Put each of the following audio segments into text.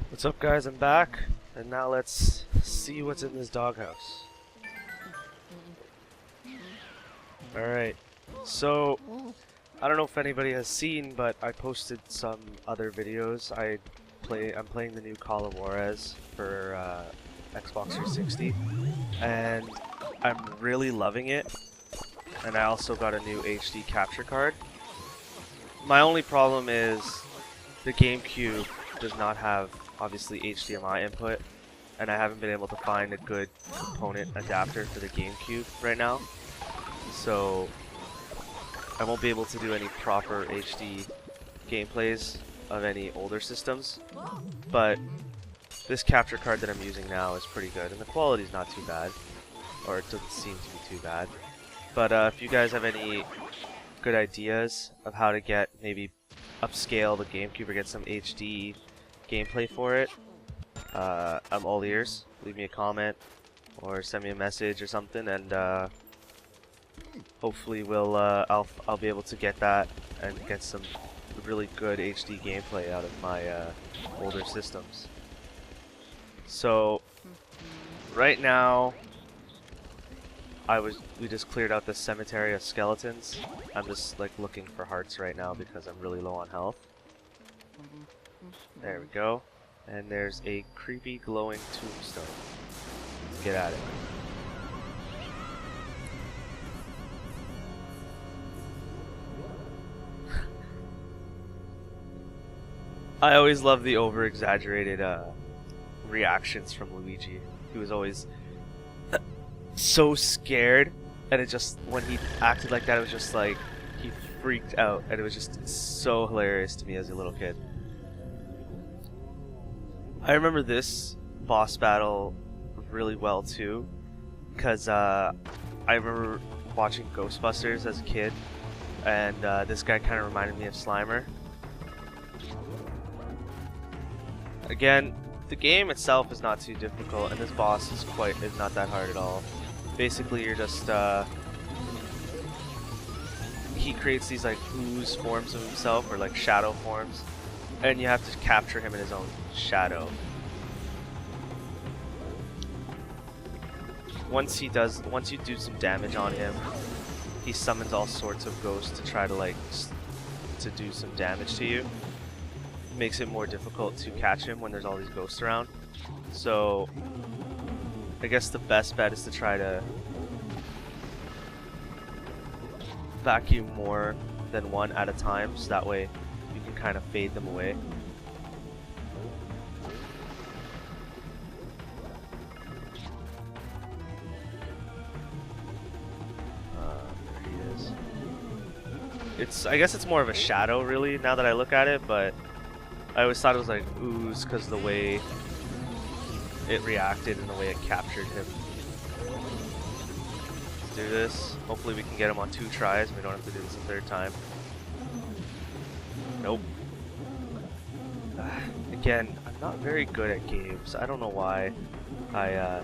What's up, guys? I'm back, and now let's see what's in this doghouse. Alright, so I don't know if anybody has seen, but I posted some other videos. I'm playing the new Call of Juarez for Xbox 360, and I'm really loving it. And I also got a new HD capture card. My only problem is the GameCube does not have, obviously, HDMI input, and I haven't been able to find a good component adapter for the GameCube right now. So I won't be able to do any proper HD gameplays of any older systems, but this capture card that I'm using now is pretty good, and the quality is not too bad, or it doesn't seem to be too bad. But if you guys have any good ideas of how to get, maybe upscale the GameCube or get some HD gameplay for it, I'm all ears. Leave me a comment or send me a message or something, and hopefully I'll be able to get that and get some really good HD gameplay out of my older systems. So right now we just cleared out the cemetery of skeletons. I'm just like looking for hearts right now because I'm really low on health. There we go. And there's a creepy glowing tombstone. Let's get at it. I always love the over-exaggerated reactions from Luigi. He was always so scared, and it just, when he acted like that, it was just like he freaked out, and it was just so hilarious to me as a little kid. I remember this boss battle really well too, because I remember watching Ghostbusters as a kid, and this guy kind of reminded me of Slimer. Again, the game itself is not too difficult, and this boss is not that hard at all. Basically, you're just he creates these like ooze forms of himself, or like shadow forms, and you have to capture him in his own shadow. Once you do some damage on him, he summons all sorts of ghosts to try to to do some damage to you. Makes it more difficult to catch him when there's all these ghosts around. So I guess the best bet is to try to vacuum more than one at a time, so that way you can kind of fade them away. There he is. I guess it's more of a shadow, really, now that I look at it, but I always thought it was like ooze because the way it reacted and the way it captured him. Let's do this. Hopefully we can get him on 2 tries and we don't have to do this a 3rd time. Nope. Again, I'm not very good at games. I don't know why I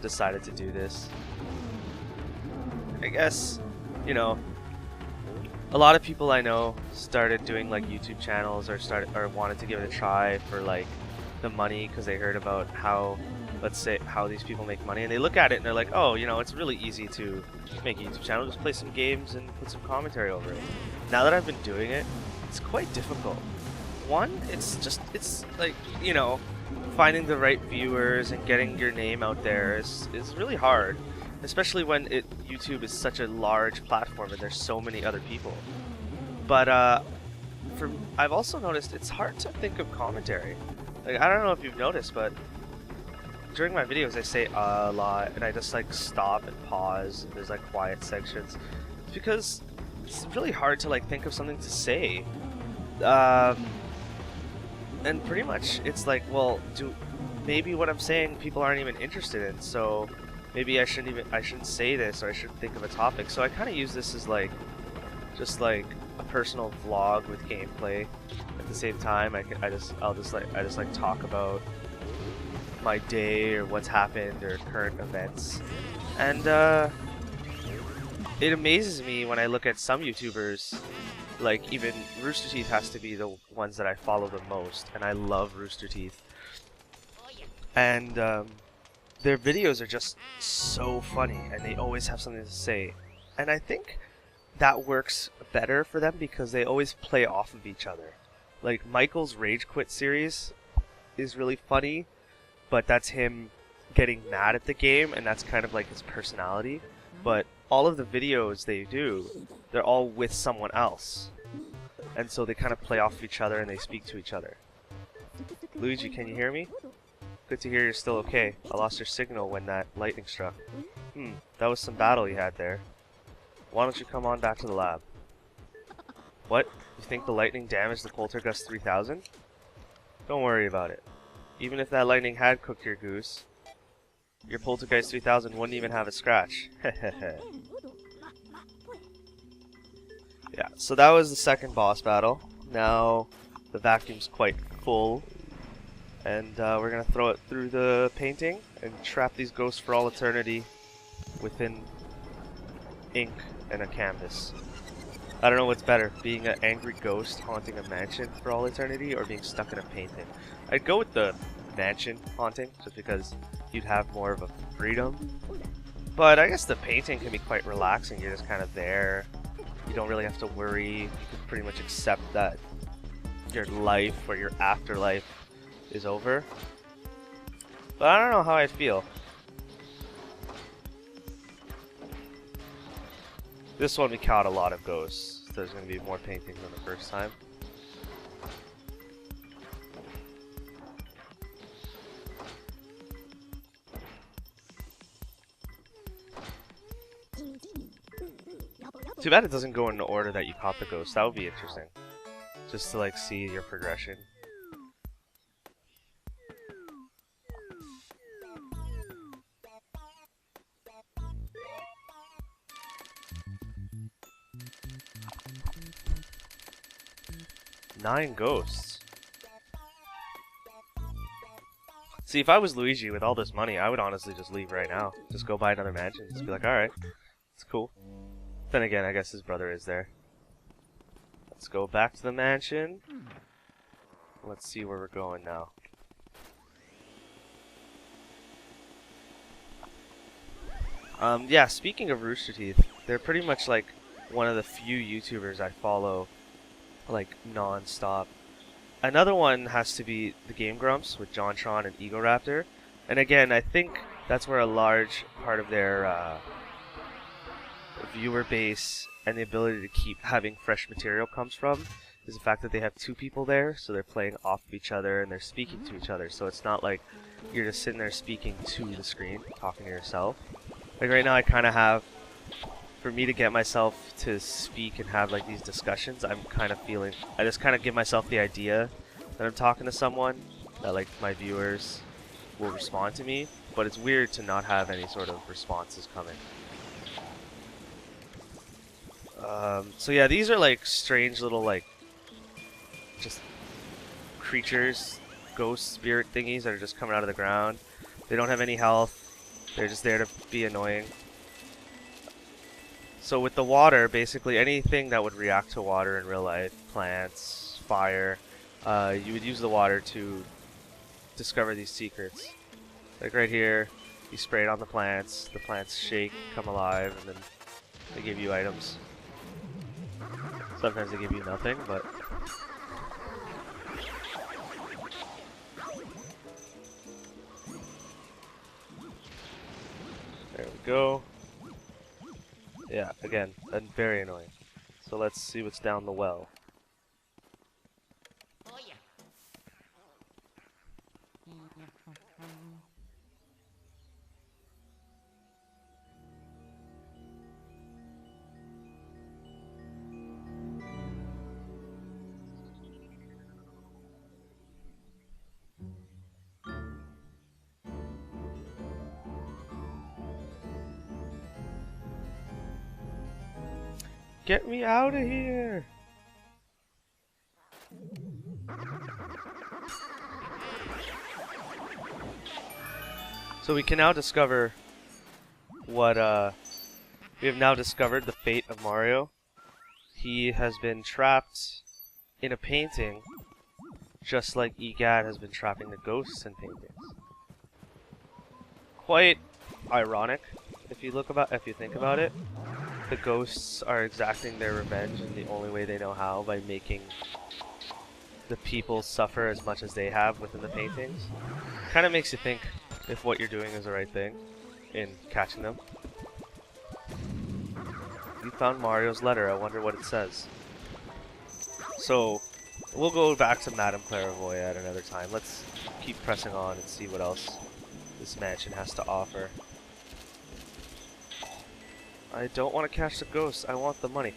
decided to do this. I guess, you know, a lot of people I know started doing like YouTube channels or wanted to give it a try for like the money because they heard about how, let's say, how these people make money, and they look at it and they're like, oh, you know, it's really easy to make a YouTube channel, just play some games and put some commentary over it. Now that I've been doing it, it's quite difficult. One, it's like, you know, finding the right viewers and getting your name out there is really hard. Especially when YouTube is such a large platform and there's so many other people. But I've also noticed it's hard to think of commentary. Like, I don't know if you've noticed, but during my videos I say a lot, and I just like stop and pause, and there's like quiet sections. It's because it's really hard to like think of something to say. And pretty much it's like, well, maybe what I'm saying people aren't even interested in, so maybe I shouldn't say this, or I shouldn't think of a topic. So I kind of use this as like just like a personal vlog with gameplay. At the same time, I just talk about my day or what's happened or current events. And it amazes me when I look at some YouTubers like even Rooster Teeth has to be the ones that I follow the most, and I love Rooster Teeth. And their videos are just so funny, and they always have something to say. And I think that works better for them because they always play off of each other. Like Michael's Rage Quit series is really funny, but that's him getting mad at the game, and that's kind of like his personality. But all of the videos they do, they're all with someone else. And so they kind of play off of each other and they speak to each other. Luigi, can you hear me? Good to hear you're still okay. I lost your signal when that lightning struck. That was some battle you had there. Why don't you come on back to the lab? What? You think the lightning damaged the Poltergust 3000? Don't worry about it. Even if that lightning had cooked your goose, your Poltergeist 3000 wouldn't even have a scratch. Yeah, so that was the second boss battle. Now the vacuum's quite full, and we're gonna throw it through the painting and trap these ghosts for all eternity within ink and a canvas. I don't know what's better, being an angry ghost haunting a mansion for all eternity or being stuck in a painting. I'd go with the mansion haunting just because you'd have more of a freedom. But I guess the painting can be quite relaxing. You're just kind of there. You don't really have to worry. You can pretty much accept that your life or your afterlife is over. But I don't know how I feel. This one we caught a lot of ghosts. So there's going to be more paintings than the first time. Too bad it doesn't go in the order that you caught the ghost. That would be interesting. Just to like see your progression. Nine ghosts. See, if I was Luigi with all this money, I would honestly just leave right now. Just go buy another mansion. Just be like, alright, it's cool. Then again, I guess his brother is there. Let's go back to the mansion. Let's see where we're going now. Yeah, speaking of Rooster Teeth, they're pretty much like one of the few YouTubers I follow like non-stop. Another one has to be the Game Grumps with JonTron and Egoraptor. And again, I think that's where a large part of their viewer base and the ability to keep having fresh material comes from, is the fact that they have two people there, so they're playing off of each other and they're speaking to each other. So it's not like you're just sitting there speaking to the screen, talking to yourself. Like right now I kind of have, for me to get myself to speak and have like these discussions, I'm kind of feeling, I just kind of give myself the idea that I'm talking to someone, that like my viewers will respond to me, but it's weird to not have any sort of responses coming. So yeah, these are like strange little like just creatures, ghost spirit thingies that are just coming out of the ground. They don't have any health. They're just there to be annoying. So with the water, basically anything that would react to water in real life, plants, fire, you would use the water to discover these secrets. Like right here, you spray it on the plants shake, come alive, and then they give you items. Sometimes they give you nothing, but... There we go. Yeah, again, very annoying. So let's see what's down the well. Get me out of here! So we can now discover what, we have now discovered the fate of Mario. he has been trapped in a painting, just like Egad has been trapping the ghosts in paintings. Quite ironic, if you think about it. The ghosts are exacting their revenge in the only way they know how, by making the people suffer as much as they have within the paintings. Kind of makes you think if what you're doing is the right thing in catching them. You found Mario's letter. I wonder what it says. So, we'll go back to Madame Clairvoyant at another time. Let's keep pressing on and see what else this mansion has to offer. I don't want to catch the ghosts. I want the money.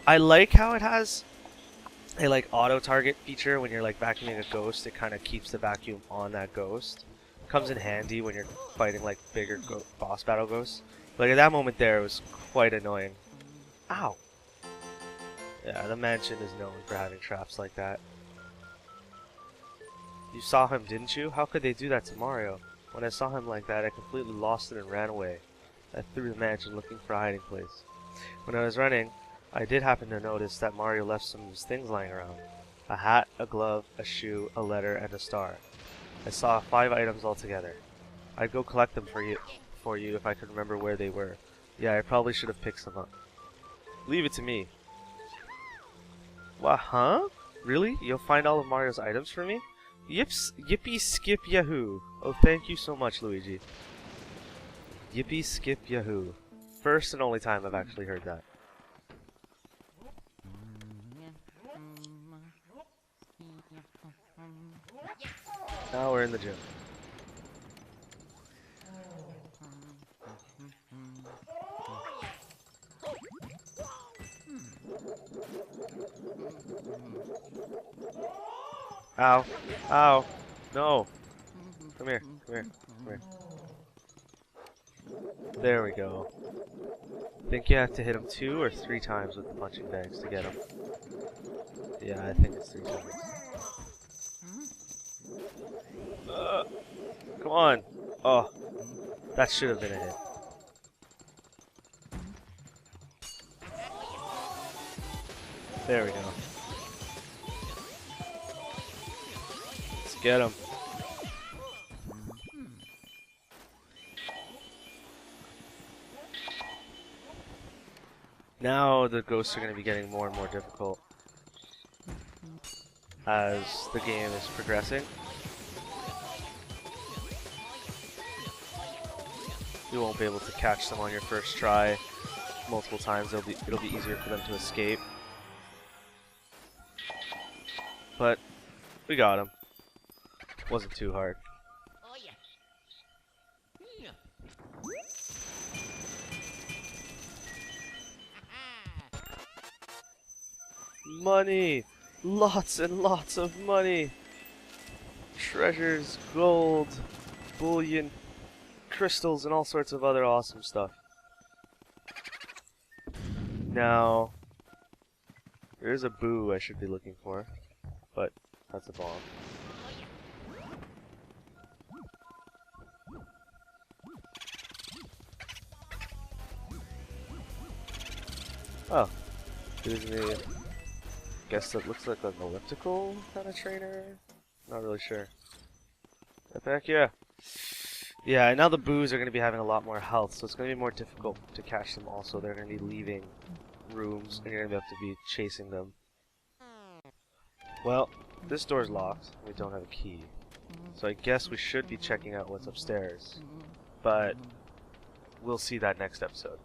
I like how it has a auto target feature when you're vacuuming a ghost. It kind of keeps the vacuum on that ghost. Comes in handy when you're fighting bigger boss battle ghosts. At that moment there, it was quite annoying. Ow! Yeah, the mansion is known for having traps like that. You saw him, didn't you? How could they do that to Mario? When I saw him like that, I completely lost it and ran away. I threw the mansion looking for a hiding place. When I was running, I did happen to notice that Mario left some of his things lying around. A hat, a glove, a shoe, a letter, and a star. I saw 5 items altogether. I'd go collect them for you if I could remember where they were. Yeah, I probably should have picked some up. Leave it to me. What, huh? Really? You'll find all of Mario's items for me? Yips, yippee skip yahoo! Oh, thank you so much, Luigi. Yippee skip yahoo. First and only time I've actually heard that. Now we're in the gym. Ow. Ow. No. Come here. Come here. Come here. There we go. I think you have to hit him 2 or 3 times with the punching bags to get him. Yeah, I think it's 3 times. Come on. Oh. That should have been a hit. There we go. Let's get him. Now the ghosts are going to be getting more and more difficult as the game is progressing. You won't be able to catch them on your first try multiple times. It'll be easier for them to escape. But we got him. Wasn't too hard. Money! Lots and lots of money! Treasures, gold, bullion, crystals, and all sorts of other awesome stuff. Now, there's a boo I should be looking for, but that's a bomb. Oh, there's a... guess that looks like an elliptical kind of trainer? Not really sure. Heck yeah. Yeah, and now the boos are going to be having a lot more health, so it's going to be more difficult to catch them also. They're going to be leaving rooms, and you're going to have to be chasing them. Well, this door's locked. We don't have a key. So I guess we should be checking out what's upstairs. But we'll see that next episode.